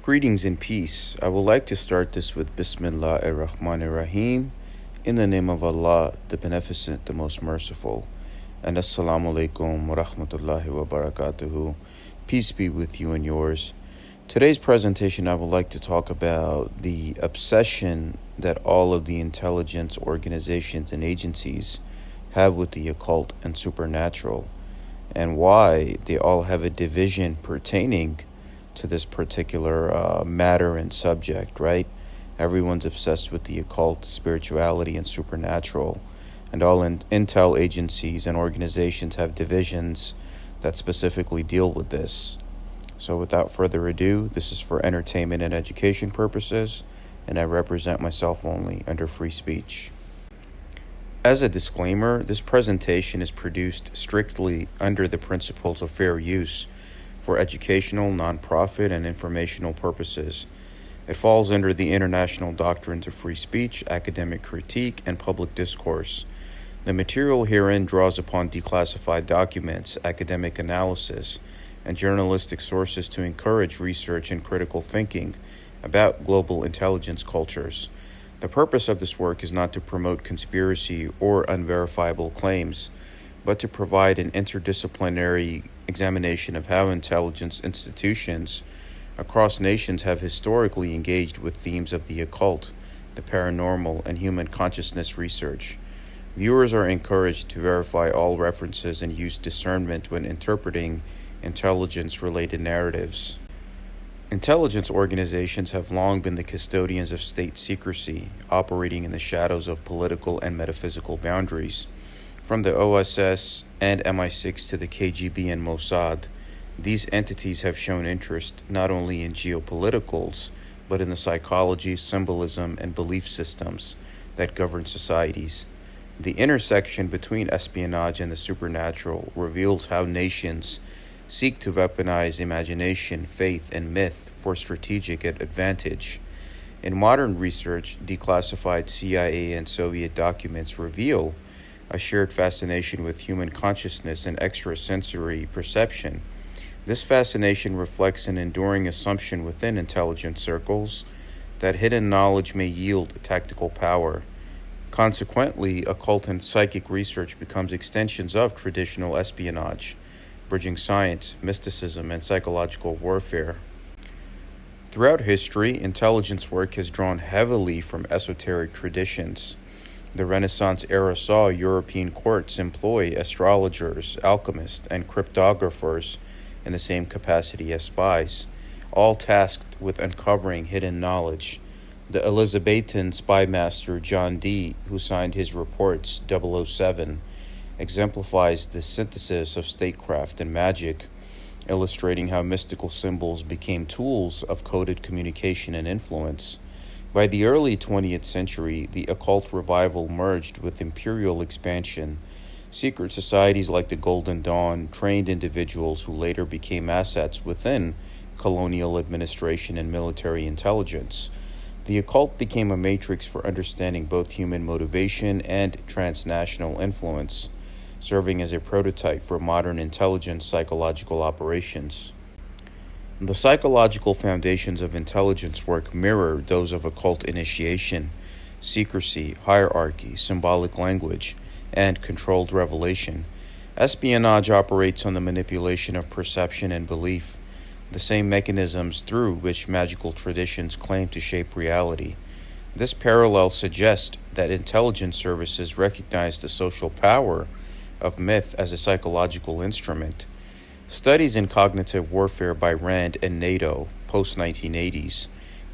Greetings and peace. I would like to start this with Bismillah ar-Rahman ar-Rahim, in the name of Allah, the Beneficent, the Most Merciful. And Assalamu alaikum wa rahmatullahi wa barakatuhu. Peace be with you and yours. Today's presentation, I would like to talk about the obsession that all of the intelligence organizations and agencies have with the occult and supernatural, and why they all have a division pertaining to this particular matter and subject, right? Everyone's obsessed with the occult, spirituality, and supernatural, and all intel agencies and organizations have divisions that specifically deal with this. So without further ado, this is for entertainment and education purposes, and I represent myself only under free speech. As a disclaimer, this presentation is produced strictly under the principles of fair use for educational, nonprofit, and informational purposes. It falls under the international doctrines of free speech, academic critique, and public discourse. The material herein draws upon declassified documents, academic analysis, and journalistic sources to encourage research and critical thinking about global intelligence cultures. The purpose of this work is not to promote conspiracy or unverifiable claims, but to provide an interdisciplinary examination of how intelligence institutions across nations have historically engaged with themes of the occult, the paranormal, and human consciousness research. Viewers are encouraged to verify all references and use discernment when interpreting intelligence-related narratives. Intelligence organizations have long been the custodians of state secrecy, operating in the shadows of political and metaphysical boundaries. From the OSS and MI6 to the KGB and Mossad, these entities have shown interest not only in geopoliticals, but in the psychology, symbolism, and belief systems that govern societies. The intersection between espionage and the supernatural reveals how nations seek to weaponize imagination, faith, and myth for strategic advantage. In modern research, declassified CIA and Soviet documents reveal a shared fascination with human consciousness and extrasensory perception. This fascination reflects an enduring assumption within intelligence circles that hidden knowledge may yield tactical power. Consequently, occult and psychic research becomes extensions of traditional espionage, bridging science, mysticism, and psychological warfare. Throughout history, intelligence work has drawn heavily from esoteric traditions. The Renaissance era saw European courts employ astrologers, alchemists, and cryptographers in the same capacity as spies, all tasked with uncovering hidden knowledge. The Elizabethan spy master John Dee, who signed his reports 007, exemplifies the synthesis of statecraft and magic, illustrating how mystical symbols became tools of coded communication and influence. By the early 20th century, the occult revival merged with imperial expansion. Secret societies like the Golden Dawn trained individuals who later became assets within colonial administration and military intelligence. The occult became a matrix for understanding both human motivation and transnational influence, serving as a prototype for modern intelligence psychological operations. The psychological foundations of intelligence work mirror those of occult initiation, secrecy, hierarchy, symbolic language, and controlled revelation. Espionage operates on the manipulation of perception and belief, the same mechanisms through which magical traditions claim to shape reality. This parallel suggests that intelligence services recognize the social power of myth as a psychological instrument. Studies in cognitive warfare by Rand and NATO, post-1980s,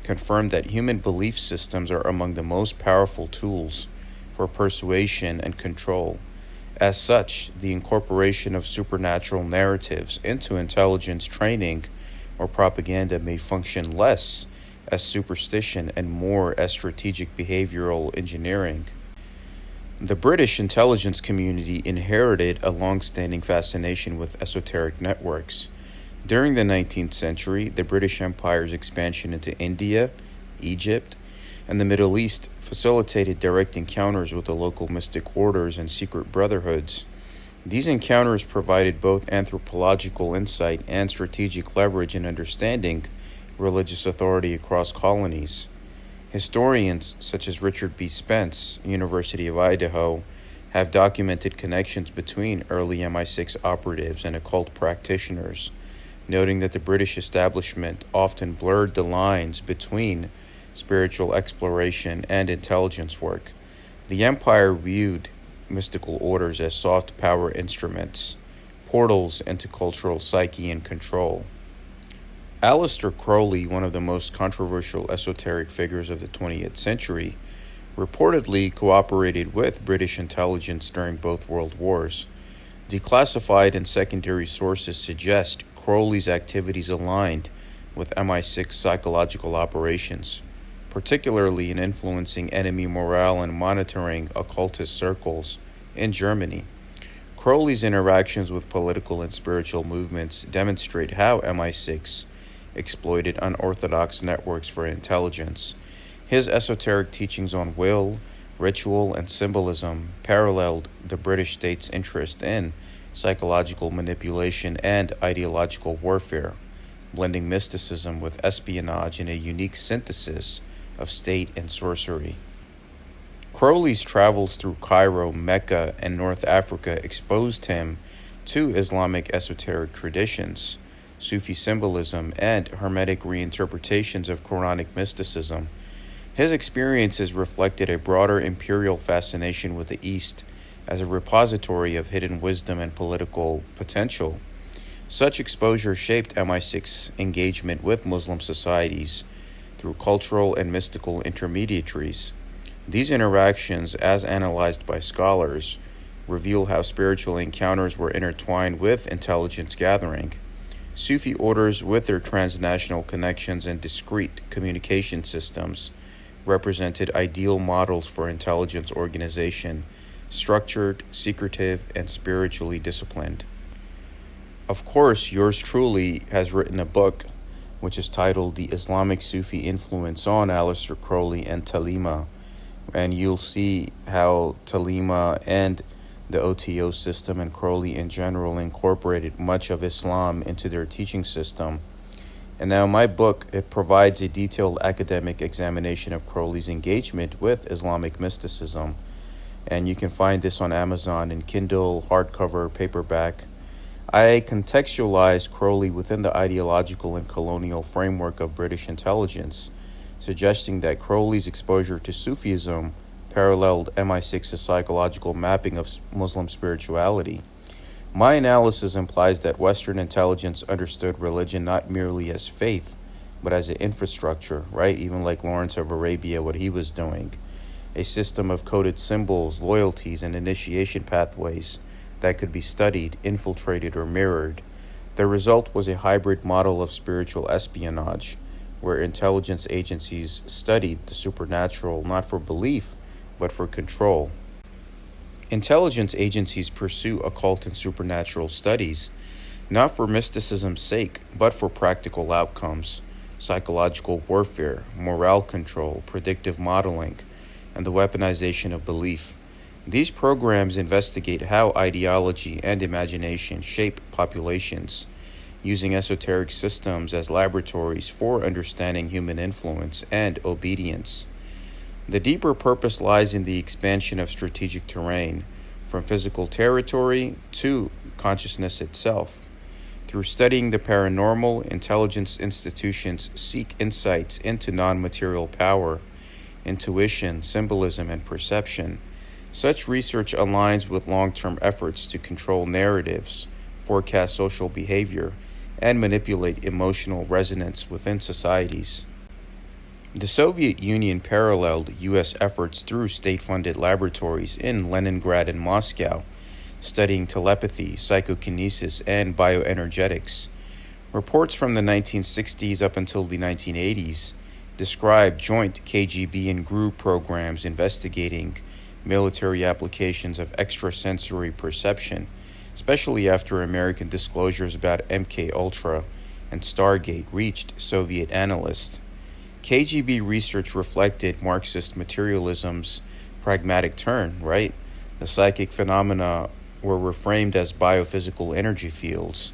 confirm that human belief systems are among the most powerful tools for persuasion and control. As such, the incorporation of supernatural narratives into intelligence training or propaganda may function less as superstition and more as strategic behavioral engineering. The British intelligence community inherited a long-standing fascination with esoteric networks. During the 19th century, the British Empire's expansion into India, Egypt, and the Middle East facilitated direct encounters with the local mystic orders and secret brotherhoods. These encounters provided both anthropological insight and strategic leverage in understanding religious authority across colonies. Historians such as Richard B. Spence, University of Idaho, have documented connections between early MI6 operatives and occult practitioners, noting that the British establishment often blurred the lines between spiritual exploration and intelligence work. The Empire viewed mystical orders as soft power instruments, portals into cultural psyche and control. Aleister Crowley, one of the most controversial esoteric figures of the 20th century, reportedly cooperated with British intelligence during both world wars. Declassified and secondary sources suggest Crowley's activities aligned with MI6 psychological operations, particularly in influencing enemy morale and monitoring occultist circles in Germany. Crowley's interactions with political and spiritual movements demonstrate how MI6 exploited unorthodox networks for intelligence. His esoteric teachings on will, ritual, and symbolism paralleled the British state's interest in psychological manipulation and ideological warfare, blending mysticism with espionage in a unique synthesis of state and sorcery. Crowley's travels through Cairo, Mecca, and North Africa exposed him to Islamic esoteric traditions, Sufi symbolism, and Hermetic reinterpretations of Quranic mysticism. His experiences reflected a broader imperial fascination with the East as a repository of hidden wisdom and political potential. Such exposure shaped MI6 engagement with Muslim societies through cultural and mystical intermediaries. These interactions, as analyzed by scholars, reveal how spiritual encounters were intertwined with intelligence gathering. Sufi orders, with their transnational connections and discrete communication systems, represented ideal models for intelligence organization, structured, secretive, and spiritually disciplined. Of course, yours truly has written a book which is titled The Islamic Sufi Influence on Aleister Crowley and Thelema, and you'll see how Thelema and the OTO system and Crowley in general incorporated much of Islam into their teaching system. And now my book, it provides a detailed academic examination of Crowley's engagement with Islamic mysticism. And you can find this on Amazon in Kindle, hardcover, paperback. I contextualize Crowley within the ideological and colonial framework of British intelligence, suggesting that Crowley's exposure to Sufism paralleled MI6's psychological mapping of Muslim spirituality. My analysis implies that Western intelligence understood religion not merely as faith, but as an infrastructure, right? Even like Lawrence of Arabia, what he was doing. A system of coded symbols, loyalties, and initiation pathways that could be studied, infiltrated, or mirrored. The result was a hybrid model of spiritual espionage, where intelligence agencies studied the supernatural not for belief, but for control. Intelligence agencies pursue occult and supernatural studies, not for mysticism's sake, but for practical outcomes, psychological warfare, morale control, predictive modeling, and the weaponization of belief. These programs investigate how ideology and imagination shape populations, using esoteric systems as laboratories for understanding human influence and obedience. The deeper purpose lies in the expansion of strategic terrain, from physical territory to consciousness itself. Through studying the paranormal, intelligence institutions seek insights into non-material power, intuition, symbolism, and perception. Such research aligns with long-term efforts to control narratives, forecast social behavior, and manipulate emotional resonance within societies. The Soviet Union paralleled U.S. efforts through state-funded laboratories in Leningrad and Moscow, studying telepathy, psychokinesis, and bioenergetics. Reports from the 1960s up until the 1980s describe joint KGB and GRU programs investigating military applications of extrasensory perception, especially after American disclosures about MK Ultra and Stargate reached Soviet analysts. KGB research reflected Marxist materialism's pragmatic turn, right? The psychic phenomena were reframed as biophysical energy fields.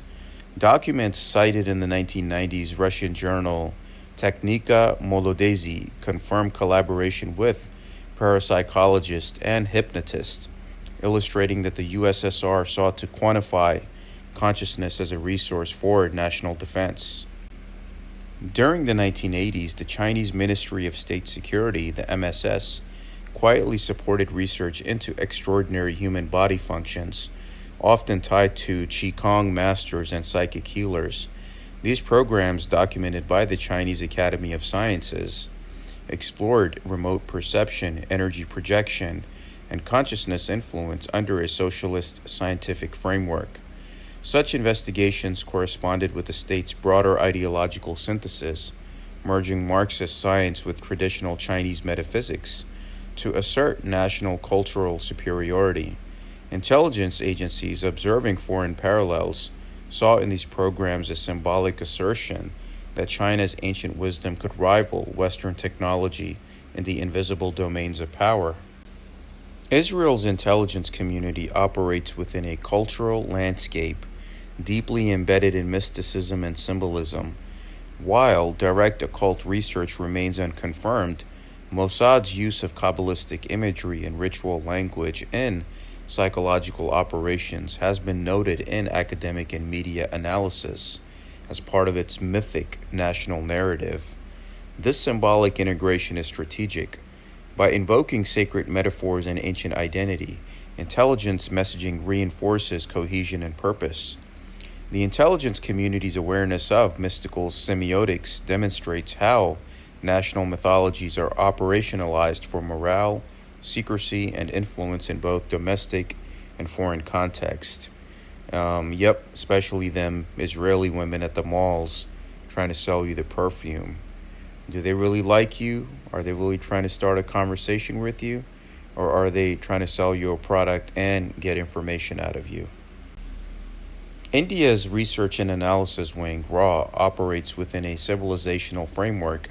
Documents cited in the 1990s Russian journal Technica Molodesi confirmed collaboration with parapsychologists and hypnotists, illustrating that the USSR sought to quantify consciousness as a resource for national defense. During the 1980s, the Chinese Ministry of State Security, the MSS, quietly supported research into extraordinary human body functions, often tied to Qigong masters and psychic healers. These programs, documented by the Chinese Academy of Sciences, explored remote perception, energy projection, and consciousness influence under a socialist scientific framework. Such investigations corresponded with the state's broader ideological synthesis, merging Marxist science with traditional Chinese metaphysics to assert national cultural superiority. Intelligence agencies observing foreign parallels saw in these programs a symbolic assertion that China's ancient wisdom could rival Western technology in the invisible domains of power. Israel's intelligence community operates within a cultural landscape deeply embedded in mysticism and symbolism. While direct occult research remains unconfirmed, Mossad's use of Kabbalistic imagery and ritual language in psychological operations has been noted in academic and media analysis as part of its mythic national narrative. This symbolic integration is strategic. By invoking sacred metaphors and ancient identity, intelligence messaging reinforces cohesion and purpose. The intelligence community's awareness of mystical semiotics demonstrates how national mythologies are operationalized for morale, secrecy, and influence in both domestic and foreign context. Especially them Israeli women at the malls trying to sell you the perfume. Do they really like you? Are they really trying to start a conversation with you? Or are they trying to sell you a product and get information out of you? India's Research and Analysis Wing, RAW, operates within a civilizational framework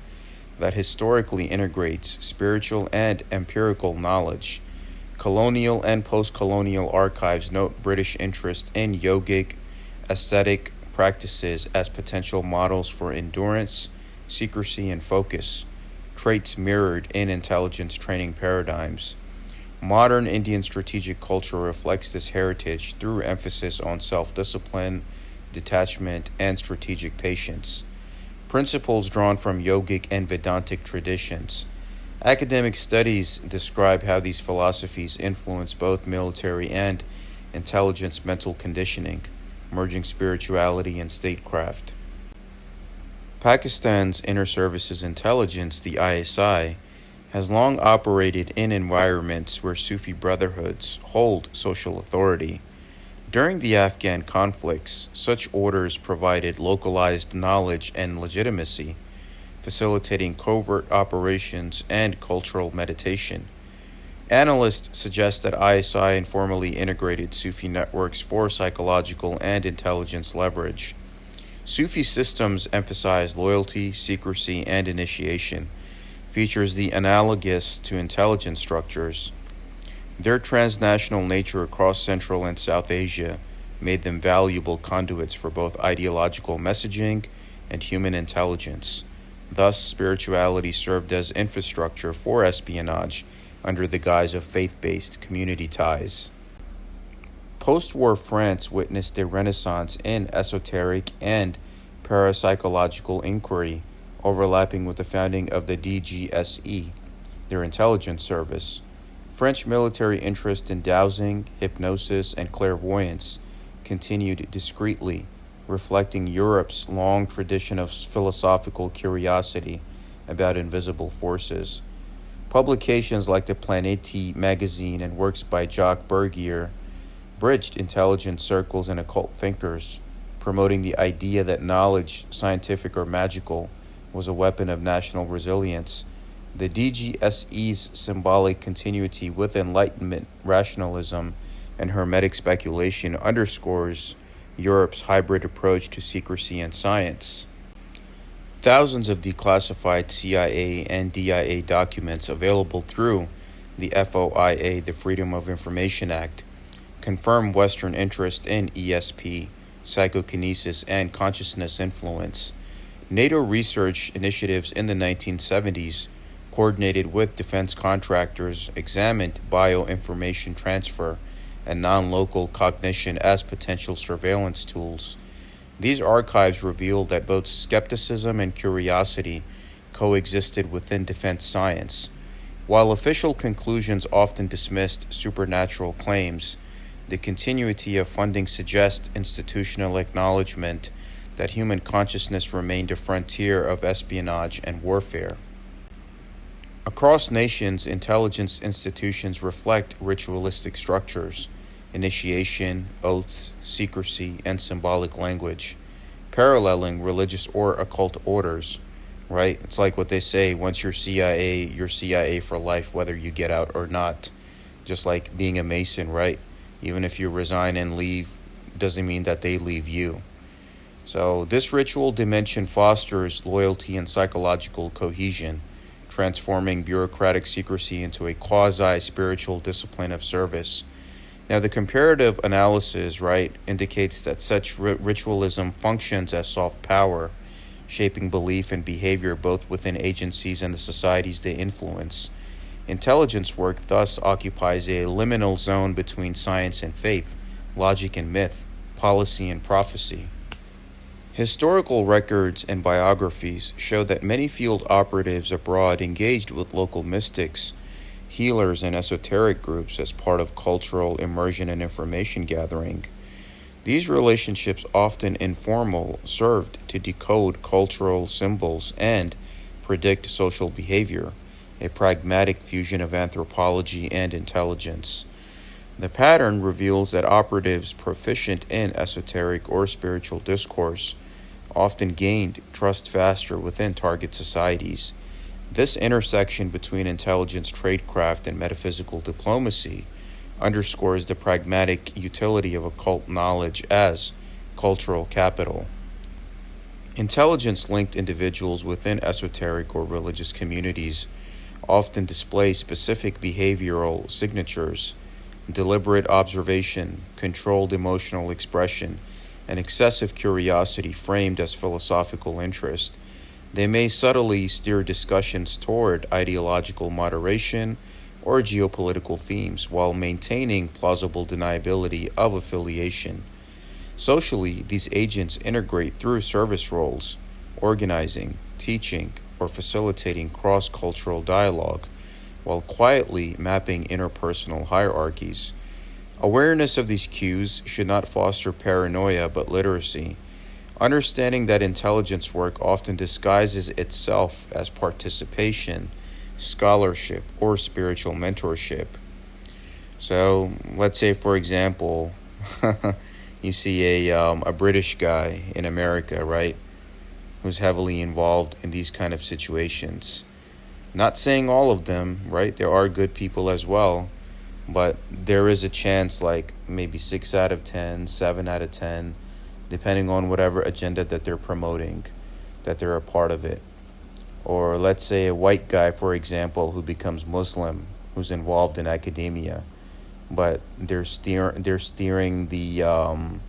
that historically integrates spiritual and empirical knowledge. Colonial and post-colonial archives note British interest in yogic, ascetic practices as potential models for endurance, secrecy, and focus, traits mirrored in intelligence training paradigms. Modern Indian strategic culture reflects this heritage through emphasis on self-discipline, detachment, and strategic patience, principles drawn from yogic and Vedantic traditions. Academic studies describe how these philosophies influence both military and intelligence mental conditioning, merging spirituality and statecraft. Pakistan's Inter Services Intelligence, the ISI, has long operated in environments where Sufi brotherhoods hold social authority. During the Afghan conflicts, such orders provided localized knowledge and legitimacy, facilitating covert operations and cultural meditation. Analysts suggest that ISI informally integrated Sufi networks for psychological and intelligence leverage. Sufi systems emphasize loyalty, secrecy, and initiation, features the analogous to intelligence structures. Their transnational nature across Central and South Asia made them valuable conduits for both ideological messaging and human intelligence. Thus, spirituality served as infrastructure for espionage under the guise of faith-based community ties. Post-war France witnessed a renaissance in esoteric and parapsychological inquiry, overlapping with the founding of the DGSE, their intelligence service. French military interest in dowsing, hypnosis, and clairvoyance continued discreetly, reflecting Europe's long tradition of philosophical curiosity about invisible forces. Publications like the Planeti magazine and works by Jacques Bergier bridged intelligence circles and occult thinkers, promoting the idea that knowledge, scientific or magical, was a weapon of national resilience. The DGSE's symbolic continuity with Enlightenment rationalism and Hermetic speculation underscores Europe's hybrid approach to secrecy and science. Thousands of declassified CIA and DIA documents available through the FOIA, the Freedom of Information Act, confirm Western interest in ESP, psychokinesis, and consciousness influence. NATO research initiatives in the 1970s, coordinated with defense contractors, examined bioinformation transfer and non-local cognition as potential surveillance tools. These archives revealed that both skepticism and curiosity coexisted within defense science. While official conclusions often dismissed supernatural claims, the continuity of funding suggests institutional acknowledgement that human consciousness remained a frontier of espionage and warfare. Across nations, intelligence institutions reflect ritualistic structures, initiation, oaths, secrecy, and symbolic language, paralleling religious or occult orders, right? It's like what they say, once you're CIA for life, whether you get out or not. Just like being a Mason, right? Even if you resign and leave, doesn't mean that they leave you. So this ritual dimension fosters loyalty and psychological cohesion, transforming bureaucratic secrecy into a quasi-spiritual discipline of service. Now, the comparative analysis, right, indicates that such ritualism functions as soft power, shaping belief and behavior both within agencies and the societies they influence. Intelligence work thus occupies a liminal zone between science and faith, logic and myth, policy and prophecy. Historical records and biographies show that many field operatives abroad engaged with local mystics, healers, and esoteric groups as part of cultural immersion and information gathering. These relationships, often informal, served to decode cultural symbols and predict social behavior, a pragmatic fusion of anthropology and intelligence. The pattern reveals that operatives proficient in esoteric or spiritual discourse often gained trust faster within target societies. This intersection between intelligence, tradecraft, and metaphysical diplomacy underscores the pragmatic utility of occult knowledge as cultural capital. Intelligence-linked individuals within esoteric or religious communities often display specific behavioral signatures, deliberate observation, controlled emotional expression, and excessive curiosity framed as philosophical interest. They may subtly steer discussions toward ideological moderation or geopolitical themes while maintaining plausible deniability of affiliation. Socially, these agents integrate through service roles, organizing, teaching, or facilitating cross-cultural dialogue, while quietly mapping interpersonal hierarchies. Awareness of these cues should not foster paranoia but literacy, understanding that intelligence work often disguises itself as participation, scholarship, or spiritual mentorship. So, let's say, for example, you see a British guy in America, right, who's heavily involved in these kind of situations. Not saying all of them, right? There are good people as well, but there is a chance, like maybe 6 out of 10, 7 out of 10, depending on whatever agenda that they're promoting, that they're a part of it. Or let's say a white guy, for example, who becomes Muslim, who's involved in academia, but they're steering the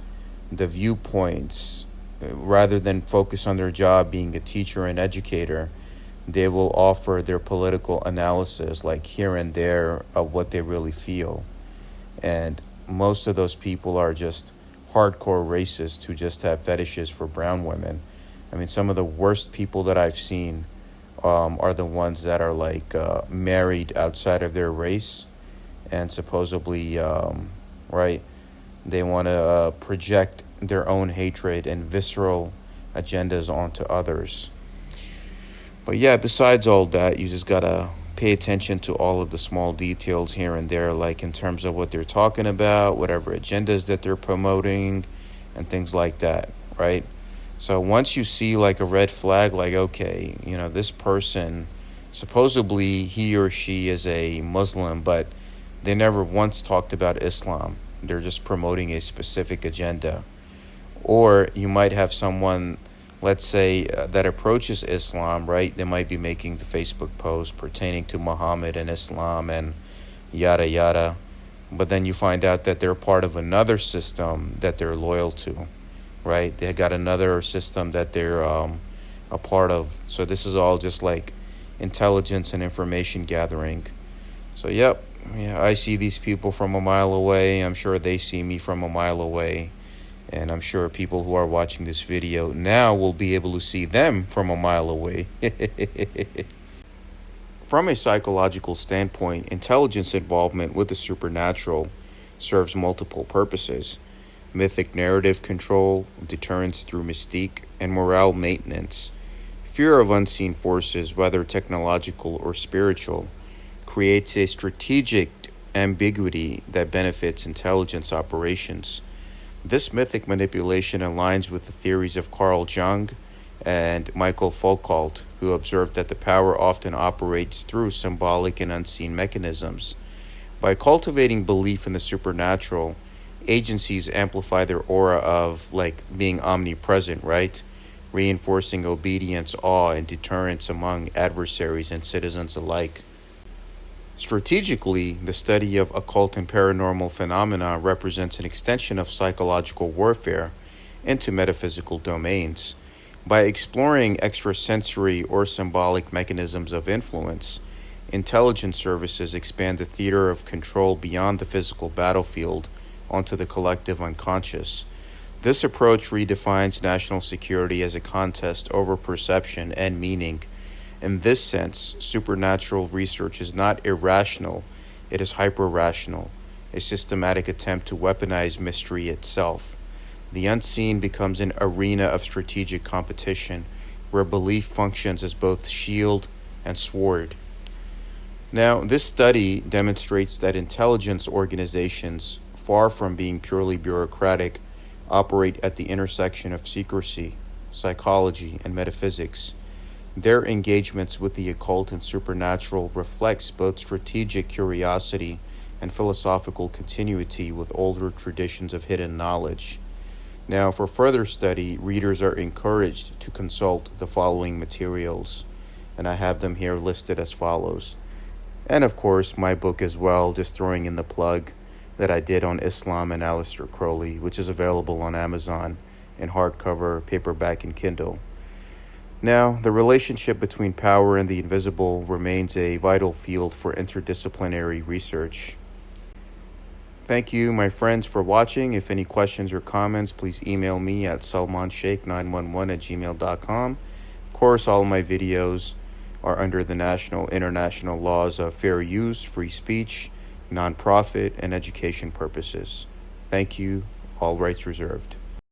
viewpoints rather than focus on their job being a teacher and educator. They will offer their political analysis, like here and there, of what they really feel. And most of those people are just hardcore racists who just have fetishes for brown women. I mean, some of the worst people that I've seen are the ones that are like married outside of their race, and supposedly, right, they want to project their own hatred and visceral agendas onto others. But yeah, besides all that, you just gotta pay attention to all of the small details here and there, like in terms of what they're talking about, whatever agendas that they're promoting, and things like that, right? So once you see like a red flag, like, okay, this person, supposedly he or she is a Muslim, but they never once talked about Islam. They're just promoting a specific agenda. Or you might have someone, let's say, that approaches Islam, right? They might be making the Facebook post pertaining to Muhammad and Islam and yada yada. But then you find out that they're part of another system that they're loyal to, right? They got another system that they're a part of. So this is all just like intelligence and information gathering. So yep, yeah, I see these people from a mile away. I'm sure they see me from a mile away. And I'm sure people who are watching this video now will be able to see them from a mile away. From a psychological standpoint, intelligence involvement with the supernatural serves multiple purposes: mythic narrative control, deterrence through mystique, and morale maintenance. Fear of unseen forces, whether technological or spiritual, creates a strategic ambiguity that benefits intelligence operations. This mythic manipulation aligns with the theories of Carl Jung and Michael Foucault, who observed that the power often operates through symbolic and unseen mechanisms. By cultivating belief in the supernatural, agencies amplify their aura of like being omnipresent, right? Reinforcing obedience, awe, and deterrence among adversaries and citizens alike. Strategically, the study of occult and paranormal phenomena represents an extension of psychological warfare into metaphysical domains. By exploring extrasensory or symbolic mechanisms of influence, intelligence services expand the theater of control beyond the physical battlefield onto the collective unconscious. This approach redefines national security as a contest over perception and meaning. In this sense, supernatural research is not irrational, it is hyper-rational, a systematic attempt to weaponize mystery itself. The unseen becomes an arena of strategic competition, where belief functions as both shield and sword. Now, this study demonstrates that intelligence organizations, far from being purely bureaucratic, operate at the intersection of secrecy, psychology, and metaphysics. Their engagements with the occult and supernatural reflects both strategic curiosity and philosophical continuity with older traditions of hidden knowledge. Now, for further study, readers are encouraged to consult the following materials, and I have them here listed as follows. And of course, my book as well, just throwing in the plug that I did on Islam and Aleister Crowley, which is available on Amazon in hardcover, paperback, and Kindle. Now, the relationship between power and the invisible remains a vital field for interdisciplinary research. Thank you, my friends, for watching. If any questions or comments, please email me at salmansheikh911@gmail.com. Of course, all my videos are under the national international laws of fair use, free speech, nonprofit, and education purposes. Thank you. All rights reserved.